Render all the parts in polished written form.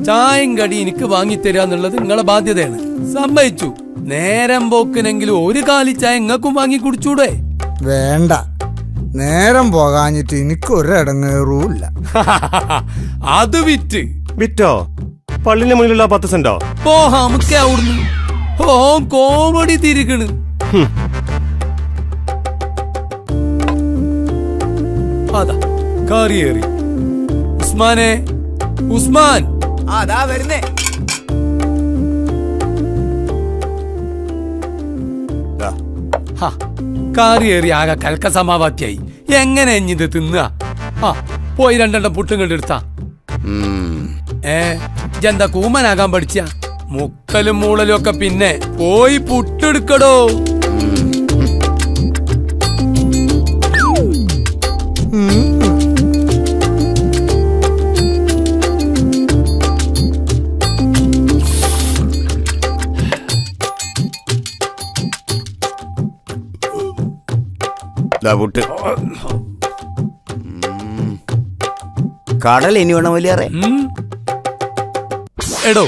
ചായം കടി എനിക്ക് വാങ്ങിത്തരാന്നുള്ളത് നിങ്ങളെ ബാധ്യതയാണ്. സമ്മതിച്ചു. നേരം പോക്കിനെങ്കിലും ഒരു കാലി ചായ നിങ്ങൾക്കും വാങ്ങി കുടിച്ചൂടെ? വേണ്ട, നേരം പോകാഞ്ഞിട്ട് എനിക്ക് ഒരിടങ്ങേറുമില്ല. അത് വിറ്റോ? പള്ളിന്റെ മുന്നിലുള്ള 10 സെന്റോ? നമുക്ക് അവിടുന്ന് കോമഡി തിരികണ്. അതാ കാറിയേറി. ഉസ്മാനെ, ഉസ്മാൻ. അതാ വരുന്നേ. കാറിയേറി ആകെ കൽക്ക സമാവാക്യായി. എങ്ങനെ ഇത് തിന്നുക? പോയി 2 പുട്ടും കണ്ടെടുത്താ. ഇതെന്താ കൂമനാകാൻ പഠിച്ച? മുക്കലും മൂളലും ഒക്കെ പിന്നെ പോയി പുട്ടെടുക്കടോ. കടൽ ഇനി വേണം വലിയ. എടോ,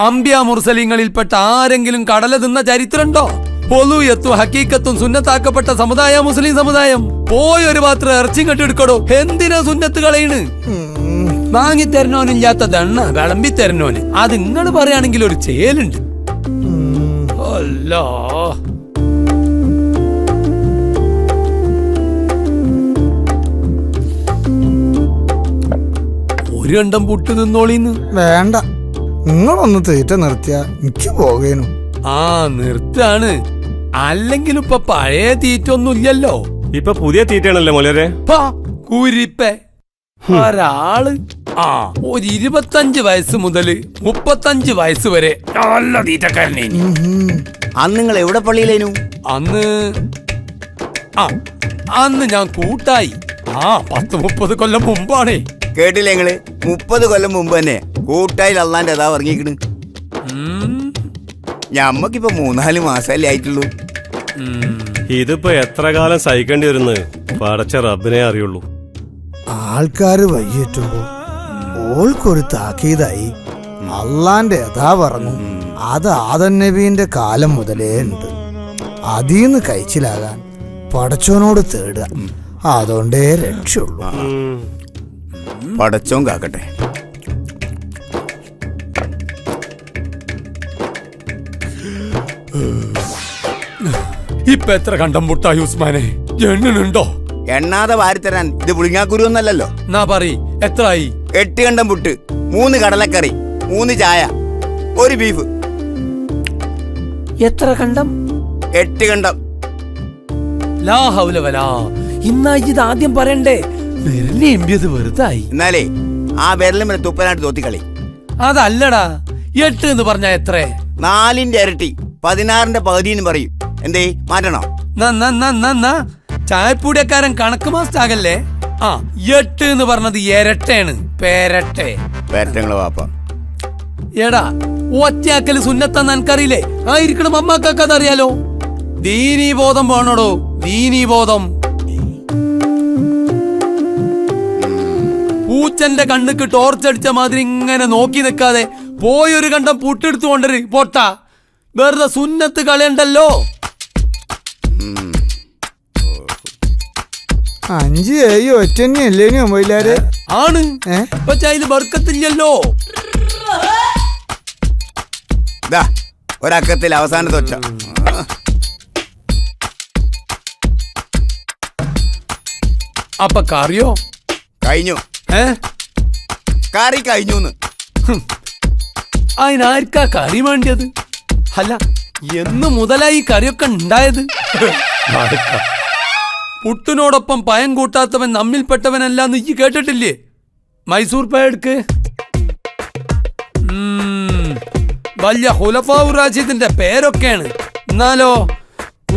അംബിയ മുർസലിങ്ങളിൽപ്പെട്ട ആരെങ്കിലും കടല തിന്ന ചരിത്രമുണ്ടോ? പൊലുയത്തും ഹക്കീക്കത്തും സുന്നത്താക്കപ്പെട്ട സമുദായ മുസ്ലിം സമുദായം. പോയി ഒരു പാത്രം ഇറച്ചി കെട്ടെടുക്കടോ. എന്തിനാ സുന്നത്ത് കളയണ്? വാങ്ങിത്തരണോനില്ലാത്ത ദണ്ണ വിളമ്പി തരണോന്. അത് നിങ്ങൾ പറയുകയാണെങ്കിൽ ഒരു ചേലുണ്ട്. അല്ലാ, ഒരു കണ്ടം പുട്ട് നിന്നോളിന്ന്. വേണ്ട, നിങ്ങളൊന്ന് തീറ്റ നിർത്തിയാ എനിക്ക് പോകേനു. നിർത്താണ്. അല്ലെങ്കിലും ഇപ്പൊ പഴയ തീറ്റ ഒന്നുമില്ലല്ലോ. ഇപ്പൊ പുതിയ തീറ്റയാണല്ലോ മോലരെ. കുരിപ്പേ ഒരാള് ഒരു 25 വയസ്സ് മുതൽ 35 വയസ്സ് വരെ നല്ല തീറ്റക്കാരനെ. അന്ന് നിങ്ങൾ എവിടെ പള്ളിയിലേനു? അന്ന് ഞാൻ കൂട്ടായി. 10-30 കൊല്ലം മുമ്പാണേ. കേട്ടില്ലേ നിങ്ങള്? 30 കൊല്ലം മുമ്പ് തന്നെ കൂട്ടായി അള്ളാന്റെ അതാ ഇറങ്ങിക്കണ്. ഞമ്മക്കിപ്പോ 3-4 മാസല്ലേ ആയിട്ടുള്ളൂ. ഇതിപ്പോ എത്ര കാലം സഹിക്കേണ്ടി വരുന്നത് പടച്ച റബ്ബിനെ അറിയുള്ളൂ. ആൾക്കാര് വയ്യേറ്റുമ്പോ ഓൾക്കൊരു താക്കീതായി അള്ളാന്റെ യഥാ പറഞ്ഞു. അത് ആദം നബീന്റെ കാലം മുതലേ ഉണ്ട്. അതീന്ന് കഴിച്ചിലാകാൻ പടച്ചോനോട് തേടുക. അതുകൊണ്ടേ രക്ഷയുള്ളൂ. പടച്ചോൻ കാക്കട്ടെ. ഇപ്പൊ എത്ര കണ്ടം മുട്ടായി ഉസ്മാനെ? എണ്ണുണ്ടോ? എണ്ണാതെ വാരിത്തരാൻ ഇത് പുളിങ്ങാക്കുരു ഒന്നല്ലോ. നാ പറയ്, എത്രയായി? 8 കണ്ടം പുട്ട്, 3 കടലക്കറി, 3 ചായ, 1 ബീഫ്. എത്ര കണ്ടം? 8 കണ്ടം. ലാ ഹൗല വലാ. ഇന്നാ ഇത് ആദ്യം പറയണ്ടേ? വിരലിയത് വെറുതായി. എന്നാലേ ആ വിരലും വരെ തുപ്പനായിട്ട് തോത്തിക്കളി. അതല്ലടാ, 8 എന്ന് പറഞ്ഞാ എത്ര? 4ന്റെ ഇരട്ടി 16ന്റെ പകുതി എന്ന് പറയും. എന്തേ മാറ്റണോ? ചായപ്പൂടിയക്കാരൻ കണക്ക് മാസ്റ്റർ ആകല്ലേ. 8 എന്ന് പറഞ്ഞത് ഇരട്ടയാണ്. പേരട്ടെ പേരറ്റങ്ങള് വാപ്പ. എടാ, ഒറ്റയാക്കല് സുന്നത്താന്ന് എനിക്കറിയില്ലേ? ആയിരിക്കണം അമ്മാക്കാക്ക് അതറിയാലോ. ദീനീ ബോധം വേണോടോ, ദീനീ ബോധം. പൂച്ചന്റെ കണ്ണുക്ക് ടോർച്ചടിച്ച മാതിരി ഇങ്ങനെ നോക്കി നിൽക്കാതെ പോയൊരു കണ്ടം പുട്ടെടുത്തു കൊണ്ടര് പൊട്ട. വെറുതെ സുന്നത്ത് കളയണ്ടല്ലോ. 5 7 ഒറ്റന്നെയല്ലേനു മൊയിലാര്? ആണ്. പക്ഷെ അതില് ബർക്കത്തില്ലല്ലോ. ഒരക്കത്തിൽ അവസാനത്തെ ഒച്ച. അപ്പൊ കറിയോ? കഴിഞ്ഞു. കറി കഴിഞ്ഞു. അതിനാർക്കാ കറി വേണ്ടിയത്? അല്ല, എന്ന് മുതലായി കറിയൊക്കെ ഉണ്ടായത്? പുട്ടിനോടൊപ്പം പയം കൂട്ടാത്തവൻ നമ്മിൽപ്പെട്ടവനല്ലാന്ന് ഈ കേട്ടിട്ടില്ലേ? മൈസൂർ പേർക്ക് വലിയ ഖുലഫാഉ റാഷിദിന്റെ പേരൊക്കെയാണ്. എന്നാലോ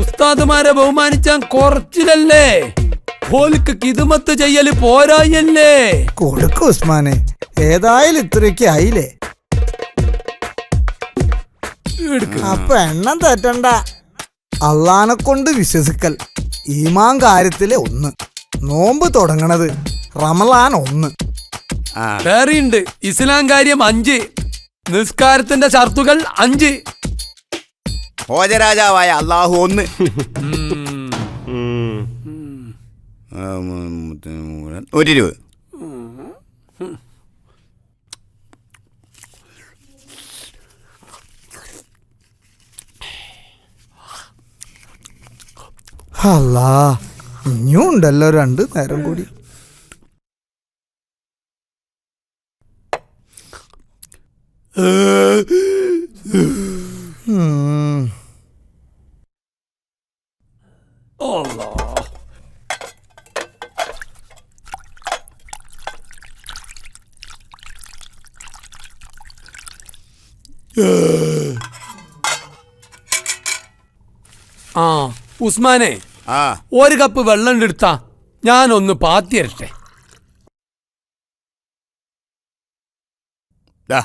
ഉസ്താദുമാരെ ബഹുമാനിച്ചാൻ കുറച്ചിലല്ലേ? ഓൽക്ക് കിതുമത്ത് ചെയ്യല് പോരായല്ലേ? കൊടുക്കും ഉസ്മാനെ, ഏതായാലും ഇത്രയൊക്കെ ആയില്ലേ. അപ്പൊ എണ്ണം തെറ്റണ്ട. അള്ളാനെ കൊണ്ട് വിശ്വസിക്കൽ ഈമാൻ കാര്യത്തിലെ 1, നോമ്പ് തുടങ്ങണത് റമളാൻ 1. വേറെയുണ്ട് ഇസ്ലാം കാര്യം 5, നിസ്കാരത്തിന്റെ ഷർത്തുകൾ 5. ഭോജരാജാവായ അള്ളാഹു 1. ഉം. 120. അല്ലാ, ഇനിയും ഉണ്ടല്ലോ 2 നേരം കൂടി. ആ ഉസ്മാനെ, ആ 1 കപ്പ് വെള്ളം എടുത്താ ഞാനൊന്ന് പാത്തി തരട്ടെ. ദാ.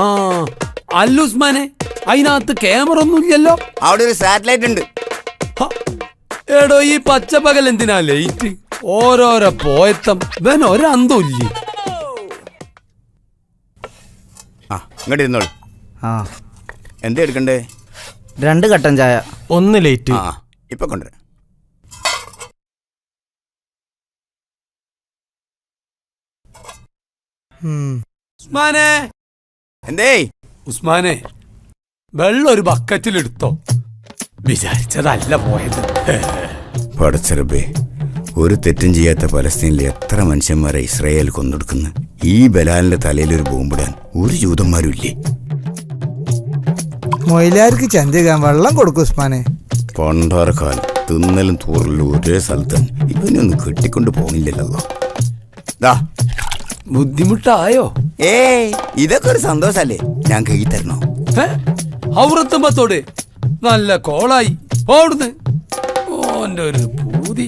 ആ അല്ല ഉസ്മാനെ, അതിനകത്ത് ക്യാമറ ഒന്നുമില്ലല്ലോ. അവിടെ ഒരു സാറ്റലൈറ്റ് ഉണ്ട്. ഹ, എടോ ഈ പച്ചപ്പകൽ എന്തിനാ ലേറ്റ്? ഓരോരോ പോയത്തം ഇവൻ ഒരന്തം ഇല്ലേ. ആ ഇങ്ങോട്ട് ഇരുന്നോളൂ. ആ എന്താ എടുക്കണ്ടേ? 2 കട്ടൻ ചായ. 1 ലേറ്റ്. ആ ഇപ്പൊ കൊണ്ടുവരാം. ഉസ്മാനെ, എന്തേ? ഉസ്മാനെ, വെള്ളം ഒരു ബക്കറ്റിലെടുത്തോ. വിചാരിച്ചതല്ല പോയത്. പടച്ചറബേ, ഒരു തെറ്റും ചെയ്യാത്ത പലസ്തീനിലെ എത്ര മനുഷ്യന്മാരെ ഇസ്രായേൽ കൊന്നൊടുക്കുന്നു. ഈ ബലാലിന്റെ തലയിൽ ഒരു ബോംബിടാൻ ഒരു ജൂതന്മാരും ഇല്ലേ? മൊയിലാർക്ക് ചന്തിക്കാൻ വെള്ളം കൊടുക്കും ഉസ്മാനെ. പണ്ടാറക്കാലം തിന്നലും തൂറലും ഒരേ സ്ഥലത്താണ്. ഇവനൊന്നും കെട്ടിക്കൊണ്ട് പോകുന്നില്ലല്ലോ. ബുദ്ധിമുട്ടായോ? ഇതൊക്കെ ഒരു സന്തോഷല്ലേ? ഞാൻ കൈ തരണോ? ഔറത്തുമ്പത്തോട് നല്ല കോളായി ഓടുന്ന്. ഓന്റെ ഒരു പൂതി.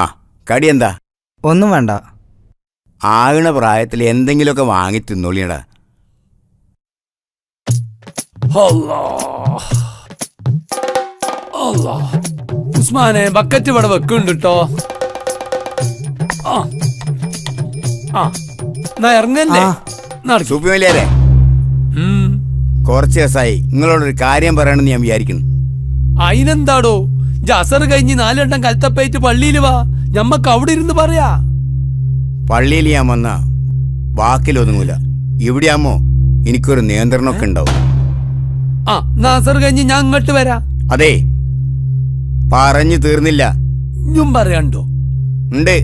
ആ കടി എന്താ? ഒന്നും വേണ്ട. ആകണ പ്രായത്തിൽ എന്തെങ്കിലുമൊക്കെ വാങ്ങി തിന്നോളിയടാ. ഉസ്മാനെ, ബക്കറ്റ് ഇവിടെ വെക്കുന്നുണ്ട് കേട്ടോ. ഇറങ്ങല്ലേ? സൂപ്പി വലിയാരെ, കുറച്ച് ദിവസമായി നിങ്ങളോടൊരു കാര്യം പറയണമെന്ന് ഞാൻ വിചാരിക്കുന്നു. അതിനെന്താടോ, ജസർ കഴിഞ്ഞ് 4 വട്ടം കൽത്തപ്പേറ്റ് പള്ളിയിൽ വാ, ഞമ്മക്ക് അവിടെ ഇരുന്ന് പറയാ. പള്ളിയിൽ ഞാൻ വന്ന വാക്കിലൊതുങ്ങൂല. ഇവിടെയാകുമ്പോ എനിക്കൊരു നിയന്ത്രണമൊക്കെ ഉണ്ടാവും. ആ നാസർ കഴിഞ്ഞ് ഞാൻ അങ്ങോട്ട് വരാ. അതെ, പറഞ്ഞു തീർന്നില്ല. ഇഞ്ഞും പറയാണ്ടോ? ഉണ്ട്.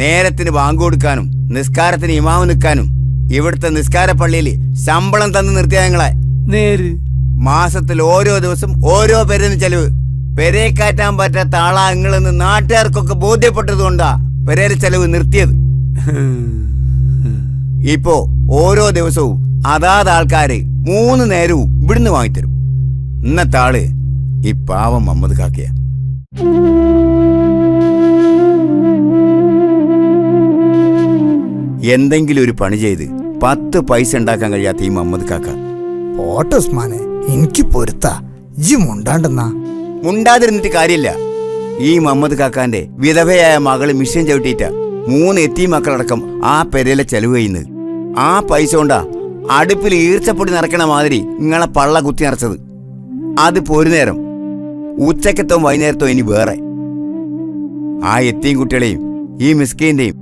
നേരത്തിന് ബാങ്ക് കൊടുക്കാനും നിസ്കാരത്തിന് ഇമാമ് നിൽക്കാനും ഇവിടുത്തെ നിസ്കാര പള്ളിയിൽ ശമ്പളം തന്ന് നിർത്തിയ ഞങ്ങളെ. നേര് മാസത്തിൽ ഓരോ ദിവസം ഓരോ പേരിന് ചെലവ്. പെരേ കയറ്റാൻ പറ്റാത്ത ആളാ നിങ്ങളെന്ന് നാട്ടുകാർക്കൊക്കെ ബോധ്യപ്പെട്ടതുകൊണ്ടാ പെരേര ചെലവ് നിർത്തിയത്. ഇപ്പോ ഓരോ ദിവസവും അതാത് ആൾക്കാര് 3 നേരവും ഇവിടുന്ന് വാങ്ങിത്തരും. ഇന്നത്തെ ആള് ഈ പാവം മുഹമ്മദ് കാക്കയ. എന്തെങ്കിലും ഒരു പണി ചെയ്ത് 10 പൈസ ഉണ്ടാക്കാൻ കഴിയാത്ത ഈ മുഹമ്മദ് കാക്ക. പോട്ടെ ഉസ്മാനെ, എനിക്ക് പൊരുത്താ. ഇജ്ജ് മുണ്ടാണ്ടെന്നാ. മുണ്ടാതിരുന്നിട്ട് കാര്യമില്ല. ഈ മുഹമ്മദ് കാക്കാന്റെ വിധവയായ മകള് മിഷൻ ചവിട്ടിയിട്ട 3 എത്തി മക്കളടക്കം ആ പെരയിലെ ചെലവ് ചെയ്യുന്നത്. ആ പൈസ കൊണ്ടാ അടുപ്പിൽ ഈർച്ചപ്പൊടി നിറയ്ക്കണ മാതിരി നിങ്ങളെ പള്ള കുത്തി നിറച്ചത്. അത് പോരു നേരം, ഉച്ചക്കത്തോ വൈകുന്നേരത്തോ ഇനി വേറെ. ആ എത്തിയും കുട്ടികളെയും ഈ മിസ്കീന്റെയും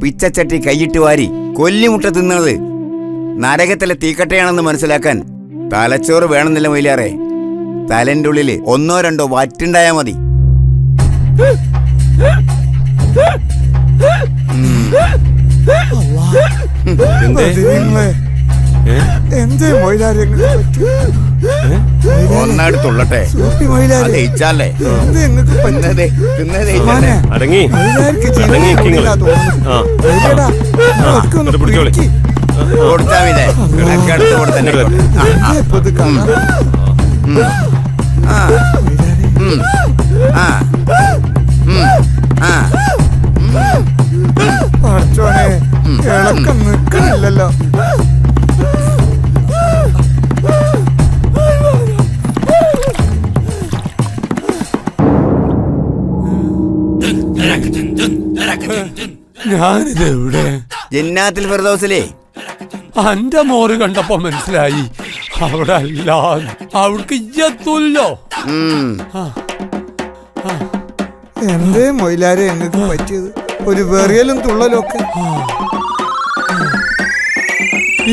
പിച്ചച്ചട്ടി കൈയിട്ട് വാരി കൊല്ലിമുട്ട തിന്നത് നരകത്തിലെ തീക്കട്ടയാണെന്ന് മനസ്സിലാക്കാൻ തലച്ചോറ് വേണമെന്നില്ല മൊയിലാറെ. തലന്റെ ഉള്ളില് 1 2 വറ്റുണ്ടായാ മതി. എന്തേ മൊയിലാരെ ഒന്നടുത്തുള്ളട്ടെ ജയിച്ചാലേ അടങ്ങി കൊടുത്താ മതി. കിടക്കടുത്ത് കൊടുത്തന്നെ. ഇളക്കം നിൽക്കണില്ലല്ലോ. ഞാനിത് എവിടെ? ജന്നാത്തിൽ ഫിർദൗസിലേ. അന്റെ മോറ് കണ്ടപ്പോ മനസ്സിലായി അവിടെ അല്ല, അവിടേക്ക് ഇയ്യത്തുല്ലോ. എന്തേ മൊയിലാരെ എങ്ങൾക്ക് പറ്റിയത്? ഒരു വെറിയലും തുള്ളലും ഒക്കെ.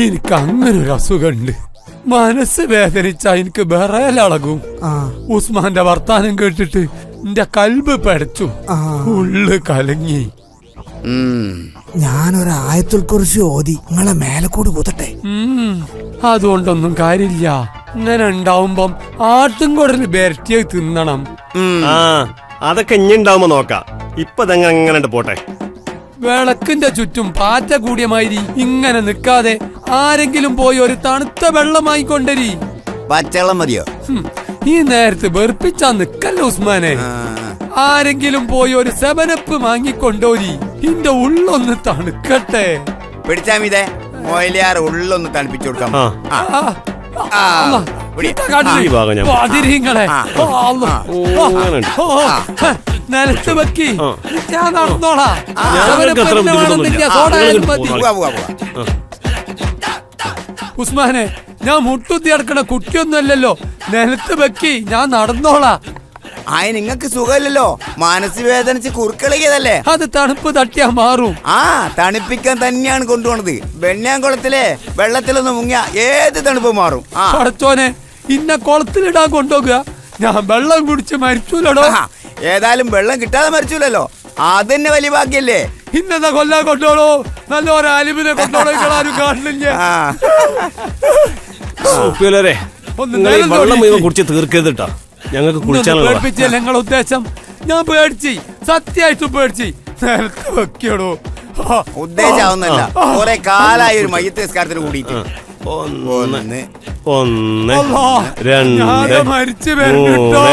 എനിക്ക് അങ്ങനെ ഒരു അസുഖമുണ്ട്. മനസ്സ് വേദനിച്ചാ എനിക്ക് വിറയലളകും. ഉസ്മാന്റെ വർത്താനം കേട്ടിട്ട് എന്റെ കൽബ് പടച്ചു, ഉള്ളു കലങ്ങി. ഞാനൊരു ആയത്തുൽ കുർസി ഓതി നിങ്ങളെ മേലെ കൂടി കൂത്തട്ടെ. അതുകൊണ്ടൊന്നും കാര്യമില്ല. ഇങ്ങനെ ഉണ്ടാവുമ്പം ആട്ടും കുടല് ബെരട്ടിയെ തിന്നണം. ആ അതൊക്കെ ഇനി ഉണ്ടാവുമ്പോ നോക്കാം. ഇപ്പൊ അങ്ങനെ പോട്ടെ. വിളക്കിന്റെ ചുറ്റും പാറ്റ കൂടിയ മാതിരി ഇങ്ങനെ നിക്കാതെ ആരെങ്കിലും പോയി ഒരു തണുത്ത വെള്ളമായി കൊണ്ടരി. പച്ചവെള്ളം മതിയോ? ഈ നേരത്ത് വെറുപ്പിച്ചാ നിക്കല്ലോ ഉസ്മാനെ. ആരെങ്കിലും പോയി ഒരു സെവനപ്പ് വാങ്ങിക്കൊണ്ടോരി. ഇന്റെ ഉള്ളൊന്ന് തണുക്കട്ടെ. പിടിച്ചാമിതേ മൊയിലാർ ഉള്ളൊന്ന് തണുപ്പിച്ചു കൊടുക്കാം. നിലത്ത് വെക്കി ഞാൻ നടന്നോളാം. ഉസ്മാനെ, ഞാൻ മുട്ടുത്തി നടക്കണ കുട്ടിയൊന്നുമല്ലല്ലോ. നിലത്ത് വെക്കി ഞാൻ നടന്നോളാം. ആയ നിങ്ങക്ക് സുഖമില്ലല്ലോ, മനസ്സ് വേദനിച്ച് കുറുക്കളിയതല്ലേ. അത് തണുപ്പ് തട്ടിയാ മാറും. തണുപ്പിക്കാൻ തന്നെയാണ് കൊണ്ടുപോണത്. വെണ്ണാംകുളത്തിലെ വെള്ളത്തിലൊന്ന് മുങ്ങിയ ഏത് തണുപ്പ് മാറും. പടച്ചോനെ, ഇന്ന കുളത്തിലിടാൻ കൊണ്ടുപോകുക. ഞാൻ വെള്ളം കുടിച്ച് മരിച്ചൂലടോ. ഏതായാലും വെള്ളം കിട്ടാതെ മരിച്ചൂലല്ലോ, അതന്നെ വലിയ ഭാഗ്യല്ലേ. ഇന്നത്തെ കൊല്ലാൻ കൊണ്ടോളൂ. നല്ലൊരു ആലിമിനെ കൊണ്ടോളൂ. ആരും കാണില്ല. വെള്ളം കുടിച്ച് തീർക്കരുതിട്ടാ. ഞങ്ങൾക്ക് പേടിപ്പിച്ചല്ലേ നിങ്ങളെ ഉദ്ദേശം? ഞാൻ പേടിച്ച്, സത്യമായിട്ടും പേടിച്ച്. നേരത്തെ വെക്കടോ. ഉദ്ദേശാവുന്നല്ല, കുറെ കാലായി ഒരു മയ്യത്ത് നിസ്കാരത്തിന് കൂടിയിട്ട്. ഒന്ന് മരിച്ചു വരട്ടോ.